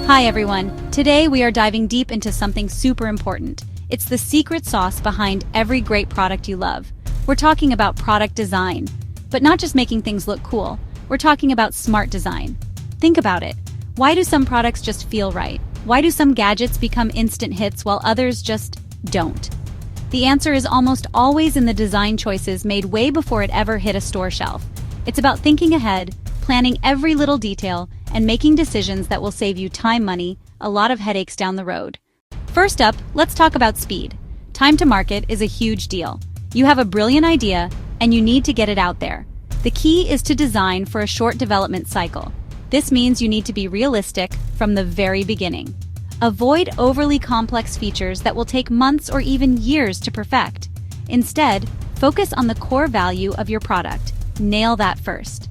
Hi everyone, today we are diving deep into something super important. It's the secret sauce behind every great product you love. We're talking about product design, but not just making things look cool. We're talking about smart design. Think about it. Why do some products just feel right? Why do some gadgets become instant hits while others just don't? The answer is almost always in the design choices made way before it ever hit a store shelf. It's about thinking ahead, planning every little detail, and making decisions that will save you time, money, a lot of headaches down the road. First up, let's talk about speed. Time to market is a huge deal. You have a brilliant idea, and you need to get it out there. The key is to design for a short development cycle. This means you need to be realistic from the very beginning. Avoid overly complex features that will take months or even years to perfect. Instead, focus on the core value of your product. Nail that first.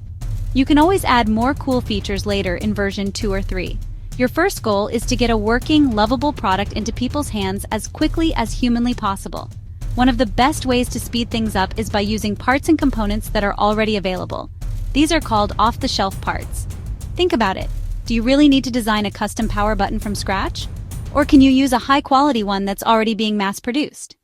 You can always add more cool features later in version 2 or 3. Your first goal is to get a working, lovable product into people's hands as quickly as humanly possible. One of the best ways to speed things up is by using parts and components that are already available. These are called off-the-shelf parts. Think about it. Do you really need to design a custom power button from scratch? Or can you use a high-quality one that's already being mass-produced?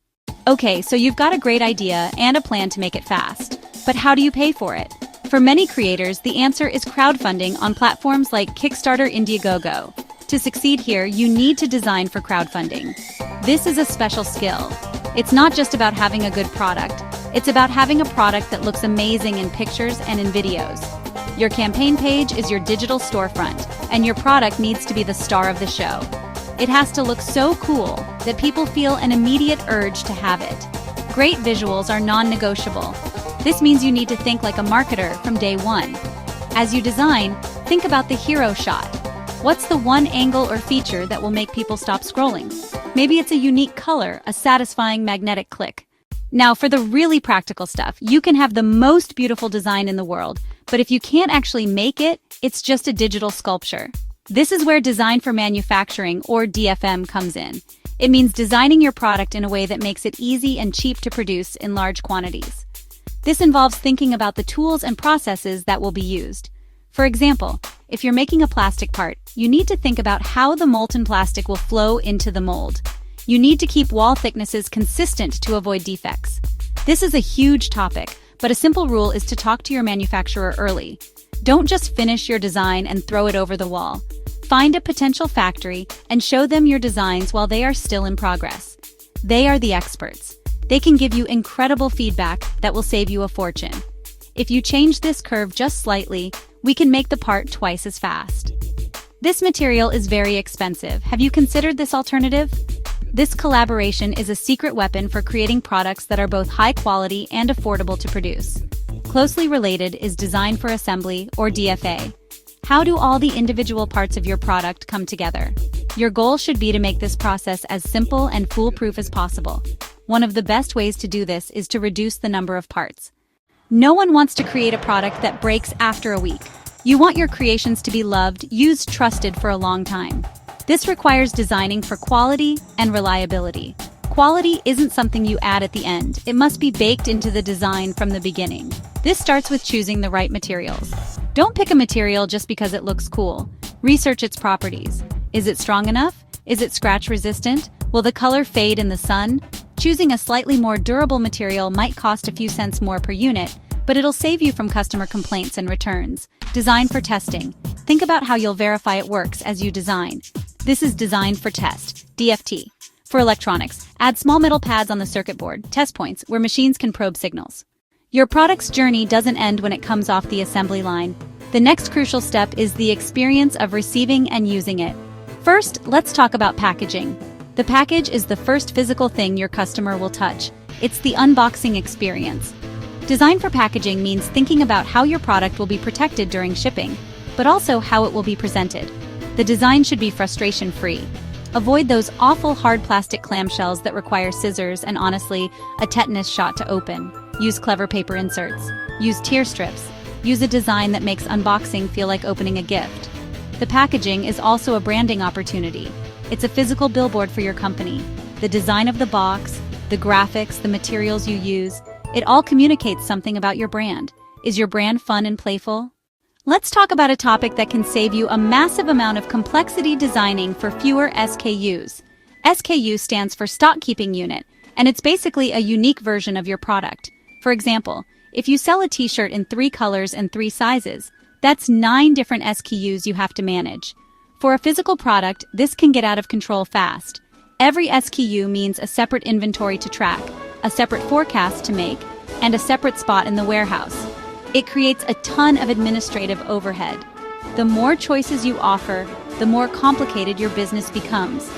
Okay, so you've got a great idea and a plan to make it fast. But how do you pay for it? For many creators, the answer is crowdfunding on platforms like Kickstarter, Indiegogo. To succeed here, you need to design for crowdfunding. This is a special skill. It's not just about having a good product. It's about having a product that looks amazing in pictures and in videos. Your campaign page is your digital storefront, and your product needs to be the star of the show. It has to look so cool that people feel an immediate urge to have it. Great visuals are non-negotiable. This means you need to think like a marketer from day one. As you design, think about the hero shot. What's the one angle or feature that will make people stop scrolling? Maybe it's a unique color, a satisfying magnetic click. Now, for the really practical stuff, you can have the most beautiful design in the world, but if you can't actually make it, it's just a digital sculpture. This is where design for manufacturing, or DFM, comes in. It means designing your product in a way that makes it easy and cheap to produce in large quantities. This involves thinking about the tools and processes that will be used. For example, if you're making a plastic part, you need to think about how the molten plastic will flow into the mold. You need to keep wall thicknesses consistent to avoid defects. This is a huge topic, but a simple rule is to talk to your manufacturer early. Don't just finish your design and throw it over the wall. Find a potential factory and show them your designs while they are still in progress. They are the experts. They can give you incredible feedback that will save you a fortune. If you change this curve just slightly, we can make the part twice as fast. This material is very expensive. Have you considered this alternative? This collaboration is a secret weapon for creating products that are both high quality and affordable to produce. Closely related is design for assembly, or DFA. How do all the individual parts of your product come together? Your goal should be to make this process as simple and foolproof as possible. One of the best ways to do this is to reduce the number of parts. No one wants to create a product that breaks after a week. You want your creations to be loved, used, trusted for a long time. This requires designing for quality and reliability. Quality isn't something you add at the end. It must be baked into the design from the beginning. This starts with choosing the right materials. Don't pick a material just because it looks cool. Research its properties. Is it strong enough? Is it scratch resistant? Will the color fade in the sun? Choosing a slightly more durable material might cost a few cents more per unit, but it'll save you from customer complaints and returns. Design for testing. Think about how you'll verify it works as you design. This is design for test, DFT. For electronics, add small metal pads on the circuit board, test points, where machines can probe signals. Your product's journey doesn't end when it comes off the assembly line. The next crucial step is the experience of receiving and using it. First, let's talk about packaging. The package is the first physical thing your customer will touch. It's the unboxing experience. Design for packaging means thinking about how your product will be protected during shipping, but also how it will be presented. The design should be frustration-free. Avoid those awful hard plastic clamshells that require scissors and, honestly, a tetanus shot to open. Use clever paper inserts. Use tear strips. Use a design that makes unboxing feel like opening a gift. The packaging is also a branding opportunity. It's a physical billboard for your company. The design of the box, the graphics, the materials you use, it all communicates something about your brand. Is your brand fun and playful? Let's talk about a topic that can save you a massive amount of complexity designing for fewer SKUs. SKU stands for Stock Keeping Unit, and it's basically a unique version of your product. For example, if you sell a t-shirt in 3 colors and 3 sizes, that's 9 different SKUs you have to manage. For a physical product, this can get out of control fast. Every SKU means a separate inventory to track, a separate forecast to make, and a separate spot in the warehouse. It creates a ton of administrative overhead. The more choices you offer, the more complicated your business becomes.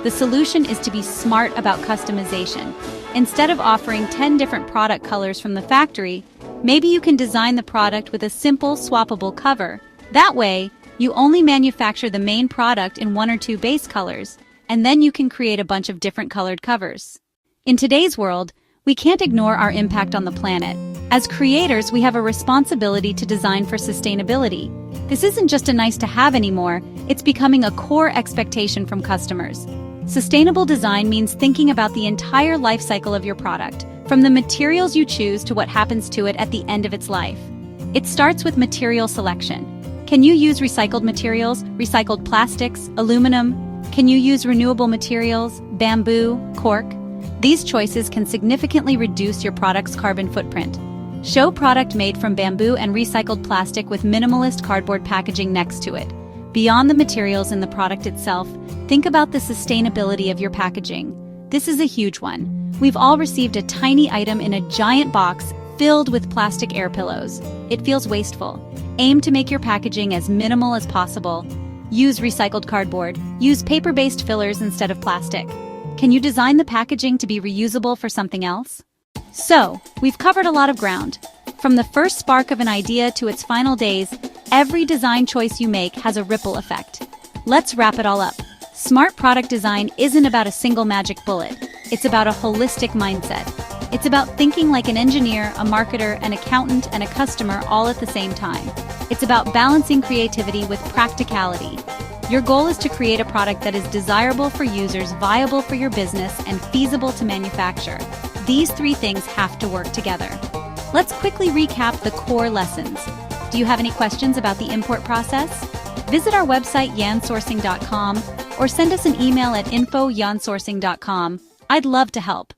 The solution is to be smart about customization. Instead of offering 10 different product colors from the factory, maybe you can design the product with a simple, swappable cover. That way, you only manufacture the main product in 1 or 2 base colors, and then you can create a bunch of different colored covers. In today's world, we can't ignore our impact on the planet. As creators, we have a responsibility to design for sustainability. This isn't just a nice-to-have anymore, it's becoming a core expectation from customers. Sustainable design means thinking about the entire life cycle of your product, from the materials you choose to what happens to it at the end of its life. It starts with material selection. Can you use recycled materials, recycled plastics, aluminum? Can you use renewable materials, bamboo, cork? These choices can significantly reduce your product's carbon footprint. Show product made from bamboo and recycled plastic with minimalist cardboard packaging next to it. Beyond the materials in the product itself, think about the sustainability of your packaging. This is a huge one. We've all received a tiny item in a giant box filled with plastic air pillows. It feels wasteful. Aim to make your packaging as minimal as possible. Use recycled cardboard. Use paper-based fillers instead of plastic. Can you design the packaging to be reusable for something else? So, we've covered a lot of ground. From the first spark of an idea to its final days, every design choice you make has a ripple effect. Let's wrap it all up. Smart product design isn't about a single magic bullet. It's about a holistic mindset. It's about thinking like an engineer, a marketer, an accountant, and a customer all at the same time. It's about balancing creativity with practicality. Your goal is to create a product that is desirable for users, viable for your business, and feasible to manufacture. These 3 things have to work together. Let's quickly recap the core lessons. Do you have any questions about the import process? Visit our website YanSourcing.com or send us an email at info@yansourcing.com. I'd love to help.